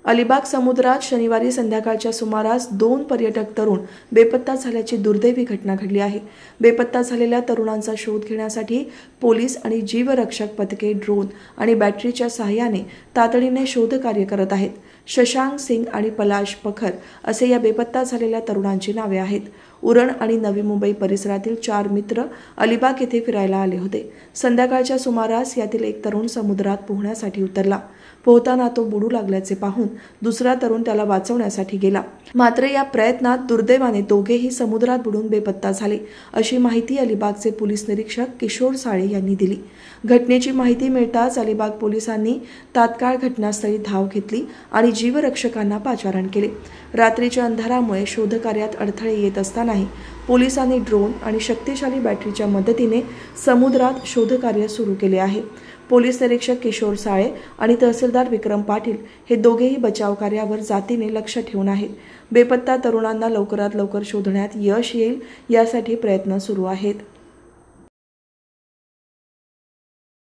अलिबाग समुद्रात शनिवारी संध्याकाळच्या सुमारास 2 पर्यटक तरुण बेपत्ता झाल्याची दुर्दैवी घटना घडली आहे। बेपत्ता झालेल्या तरुणांचा शोध घेण्यासाठी पोलीस आणि जीवरक्षक पथके ड्रोन आणि बॅटरीच्या सहाय्याने तातडीने शोधकार्य करत आहेत। शशांक सिंग आणि पलाश पखर असे या बेपत्ता झालेल्या तरुणांची नावे आहेत। उरण आणि नवी मुंबई परिसरातील 4 मित्र अलिबाग येथे फिरायला आले होते। संध्याकाळच्या सुमारास यातील एक तरुण समुद्रात पोहण्यासाठी उतरला। पोहताना तो बुडू लागल्याचे पाहून दुसरा तरुण त्याला वाचवण्यासाठी गेला, मात्र या प्रयत्नात दुर्दैवाने दोघेही समुद्रात बुडून बेपत्ता झाले, अशी माहिती अलिबागचे पोलीस निरीक्षक किशोर साळे यांनी दिली। घटनेची माहिती मिळताच अलिबाग पोलिसांनी तात्काळ घटनास्थळी धाव घेतली आणि जीवरक्षकांना पाचारण केले। रात्रीच्या अंधारामुळे शोधकार्यात अडथळे येत असतानाही पोलिसांनी ड्रोन आणि शक्तिशाली बॅटरीच्या मदतीने समुद्रात शोधकार्य सुरू केले आहे। पोलीस निरीक्षक किशोर साळे आणि तहसीलदार विक्रम पाटील हे दोघेही बचाव कार्यावर जातीने लक्ष ठेवून आहेत। बेपत्ता तरुणांना लवकरात लवकर शोधण्यात यश येईल यासाठी प्रयत्न सुरू आहेत।